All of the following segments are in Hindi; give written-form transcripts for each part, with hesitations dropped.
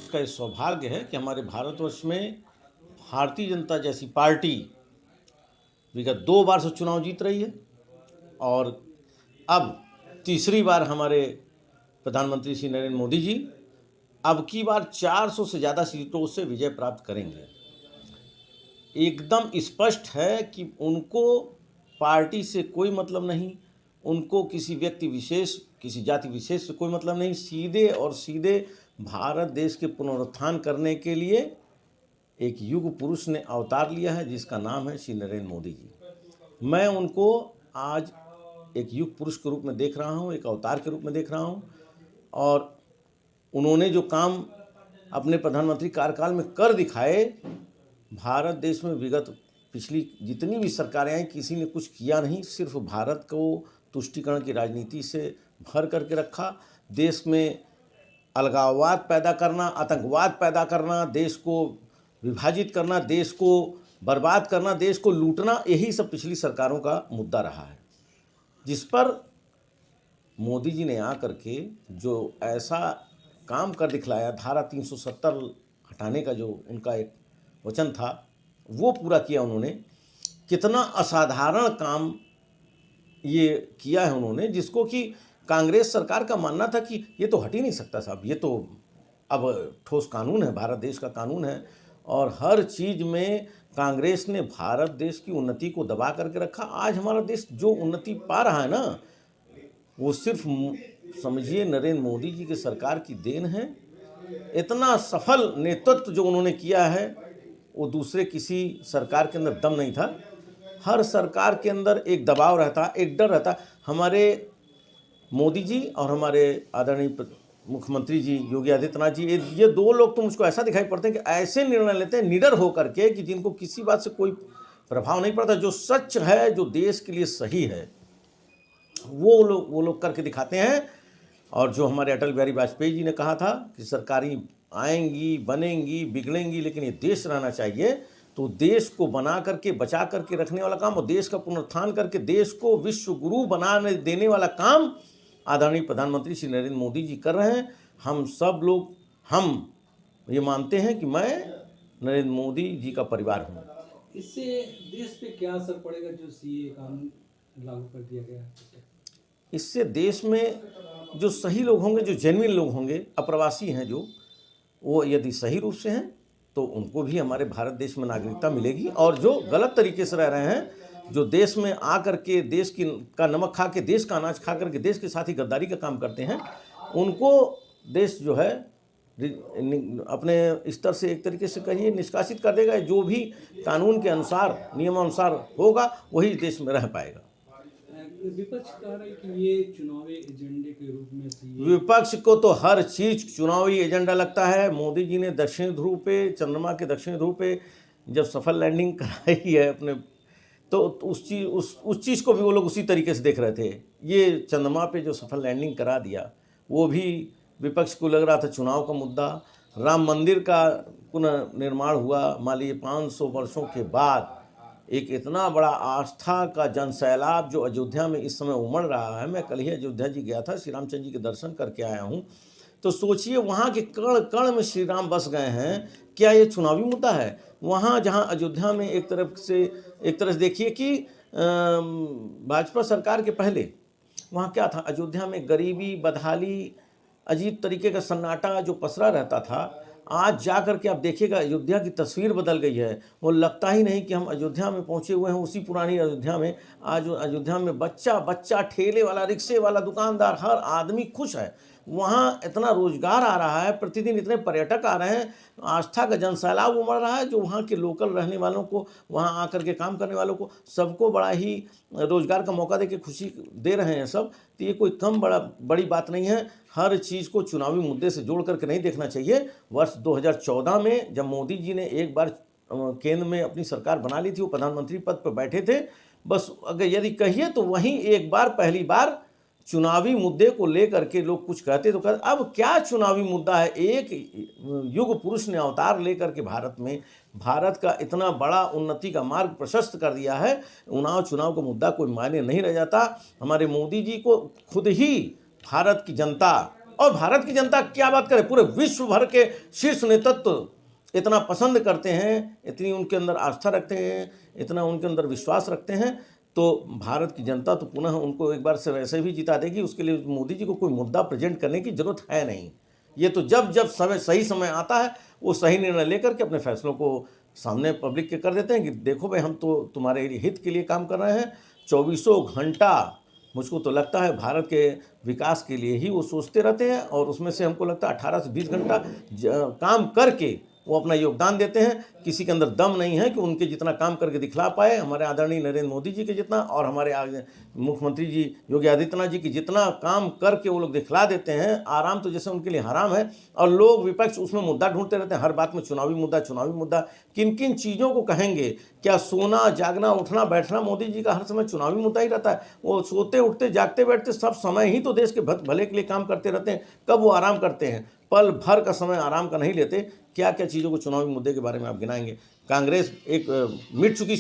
का ये सौभाग्य है कि हमारे भारतवर्ष में भारतीय जनता जैसी पार्टी विगत 2 बार से चुनाव जीत रही है और अब तीसरी बार हमारे प्रधानमंत्री श्री नरेंद्र मोदी जी अब की बार 400 से ज़्यादा सीटों से विजय प्राप्त करेंगे। एकदम स्पष्ट है कि उनको पार्टी से कोई मतलब नहीं, उनको किसी व्यक्ति विशेष, किसी जाति विशेष से कोई मतलब नहीं। सीधे और सीधे भारत देश के पुनरुत्थान करने के लिए एक युग पुरुष ने अवतार लिया है जिसका नाम है श्री नरेंद्र मोदी जी। मैं उनको आज एक युग पुरुष के रूप में देख रहा हूँ, एक अवतार के रूप में देख रहा हूँ। और उन्होंने जो काम अपने प्रधानमंत्री कार्यकाल में कर दिखाए, भारत देश में विगत पिछली जितनी भी सरकारें आई किसी ने कुछ किया नहीं, सिर्फ भारत को तुष्टीकरण की राजनीति से भर करके रखा। देश में अलगाववाद पैदा करना, आतंकवाद पैदा करना, देश को विभाजित करना, देश को बर्बाद करना, देश को लूटना, यही सब पिछली सरकारों का मुद्दा रहा है, जिस पर मोदी जी ने आकर के जो ऐसा काम कर दिखलाया, धारा 370 हटाने का जो उनका एक वचन था वो पूरा किया उन्होंने। कितना असाधारण काम ये किया है उन्होंने, जिसको कि कांग्रेस सरकार का मानना था कि ये तो हट ही नहीं सकता साहब, ये तो अब ठोस कानून है, भारत देश का कानून है। और हर चीज़ में कांग्रेस ने भारत देश की उन्नति को दबा करके रखा। आज हमारा देश जो उन्नति पा रहा है ना, वो सिर्फ समझिए नरेंद्र मोदी जी की सरकार की देन है। इतना सफल नेतृत्व जो उन्होंने किया है वो दूसरे किसी सरकार के अंदर दम नहीं था। हर सरकार के अंदर एक दबाव रहता, एक डर रहता। हमारे मोदी जी और हमारे आदरणीय मुख्यमंत्री जी योगी आदित्यनाथ जी, ये 2 लोग तो मुझको ऐसा दिखाई पड़ते हैं कि ऐसे निर्णय लेते हैं निडर होकर के कि जिनको किसी बात से कोई प्रभाव नहीं पड़ता। जो सच है, जो देश के लिए सही है, वो लोग करके दिखाते हैं। और जो हमारे अटल बिहारी वाजपेयी जी ने कहा था कि सरकारी आएंगी, बनेंगी, बिगड़ेंगी, लेकिन ये देश रहना चाहिए, तो देश को बना करके बचा करके रखने वाला काम और देश का पुनरुत्थान करके देश को विश्व गुरु बनाने देने वाला काम आदरणीय प्रधानमंत्री श्री नरेंद्र मोदी जी कर रहे हैं। हम सब लोग ये मानते हैं कि मैं नरेंद्र मोदी जी का परिवार हूँ। इससे देश पे क्या असर पड़ेगा जो सीए कानून लागू कर दिया गया है? इससे देश में जो सही लोग होंगे, जो जेन्युइन लोग होंगे, अप्रवासी हैं जो, वो यदि सही रूप से हैं तो उनको भी हमारे भारत देश में नागरिकता मिलेगी। और जो गलत तरीके से रह रहे हैं, जो देश में आकर के देश का नमक खा के, देश का अनाज खा करके देश के साथ ही गद्दारी का काम करते हैं, उनको देश जो है अपने स्तर से एक तरीके से कहिए निष्कासित कर देगा। जो भी कानून के अनुसार, नियमानुसार होगा वही देश में रह पाएगा। विपक्ष कह रहा है कि ये चुनावी एजेंडे के रूप में विपक्ष को तो हर चीज़ चुनावी एजेंडा लगता है। मोदी जी ने दक्षिणी ध्रुव पे, चंद्रमा के दक्षिणी ध्रुव पे जब सफल लैंडिंग कराई है अपने, तो उस चीज़ को भी वो लोग उसी तरीके से देख रहे थे। ये चंद्रमा पे जो सफल लैंडिंग करा दिया, वो भी विपक्ष को लग रहा था चुनाव का मुद्दा। राम मंदिर का पुनर्निर्माण हुआ, मान लीजिए 500 वर्षों के बाद एक इतना बड़ा आस्था का जनसैलाब जो अयोध्या में इस समय उमड़ रहा है। मैं कल ही अयोध्या जी गया था, श्री रामचंद्र जी के दर्शन करके आया हूँ। तो सोचिए वहाँ के कण कण में श्री राम बस गए हैं। क्या ये चुनावी मुद्दा है? वहाँ जहाँ अयोध्या में एक तरफ से देखिए कि भाजपा सरकार के पहले वहाँ क्या था, अयोध्या में गरीबी, बदहाली, अजीब तरीके का सन्नाटा जो पसरा रहता था। आज जा कर के आप देखिएगा अयोध्या की तस्वीर बदल गई है। वो लगता ही नहीं कि हम अयोध्या में पहुंचे हुए हैं, उसी पुरानी अयोध्या में। आज अयोध्या में बच्चा, ठेले वाला, रिक्शे वाला, दुकानदार, हर आदमी खुश है। वहाँ इतना रोजगार आ रहा है, प्रतिदिन इतने पर्यटक आ रहे हैं, आस्था का जनसैलाब उमड़ रहा है, जो वहाँ के लोकल रहने वालों को, वहाँ आकर के काम करने वालों को, सबको बड़ा ही रोजगार का मौका दे के खुशी दे रहे हैं सब। तो ये कोई कम बड़ी बात नहीं है। हर चीज़ को चुनावी मुद्दे से जोड़ करके नहीं देखना चाहिए। वर्ष 2014 में जब मोदी जी ने एक बार केंद्र में अपनी सरकार बना ली थी, वो प्रधानमंत्री पद पर बैठे थे, बस अगर यदि कहिए तो वहीं एक बार पहली बार चुनावी मुद्दे को लेकर के लोग कुछ कहते तो कहते। अब क्या चुनावी मुद्दा है? एक युग पुरुष ने अवतार लेकर के भारत का इतना बड़ा उन्नति का मार्ग प्रशस्त कर दिया है। चुनाव का मुद्दा कोई मायने नहीं रह जाता। हमारे मोदी जी को खुद ही भारत की जनता, और भारत की जनता क्या बात करें, पूरे विश्व भर के शीर्ष नेतृत्व इतना पसंद करते हैं, इतनी उनके अंदर आस्था रखते हैं, इतना उनके अंदर विश्वास रखते हैं, तो भारत की जनता तो पुनः उनको एक बार से वैसे भी जिता देगी। उसके लिए मोदी जी को कोई मुद्दा प्रेजेंट करने की ज़रूरत है नहीं। ये तो जब जब सही समय आता है वो सही निर्णय लेकर के अपने फैसलों को सामने पब्लिक के कर देते हैं कि देखो भाई, हम तो तुम्हारे हित के लिए काम कर रहे हैं। चौबीसों घंटा मुझको तो लगता है भारत के विकास के लिए ही वो सोचते रहते हैं, और उसमें से हमको लगता है 18 से 20 घंटा काम करके वो अपना योगदान देते हैं। किसी के अंदर दम नहीं है कि उनके जितना काम करके दिखला पाए, हमारे आदरणीय नरेंद्र मोदी जी के जितना, और हमारे मुख्यमंत्री जी योगी आदित्यनाथ जी की जितना काम करके वो लोग दिखला देते हैं। आराम तो जैसे उनके लिए हराम है, और लोग विपक्ष उसमें मुद्दा ढूंढते रहते हैं, हर बात में चुनावी मुद्दा चुनावी मुद्दा। किन किन चीज़ों को कहेंगे? क्या सोना जागना उठना बैठना मोदी जी का हर समय चुनावी मुद्दा ही रहता है? वो सोते उठते जागते बैठते सब समय ही तो देश के भले के लिए काम करते रहते हैं। कब वो आराम करते हैं? पल भर का समय आराम का नहीं लेते। क्या क्या चीज़ों को चुनावी मुद्दे के बारे में आप गिनाएंगे? कांग्रेस एक मिट चुकी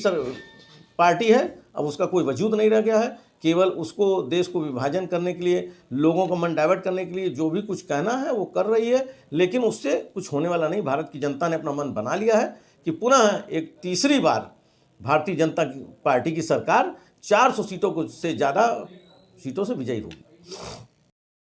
पार्टी है, अब उसका कोई वजूद नहीं रह गया है। केवल उसको देश को विभाजन करने के लिए, लोगों का मन डाइवर्ट करने के लिए जो भी कुछ कहना है वो कर रही है, लेकिन उससे कुछ होने वाला नहीं। भारत की जनता ने अपना मन बना लिया है कि पुनः एक तीसरी बार भारतीय जनता पार्टी की सरकार 400 सीटों से ज़्यादा सीटों से विजयी होगी।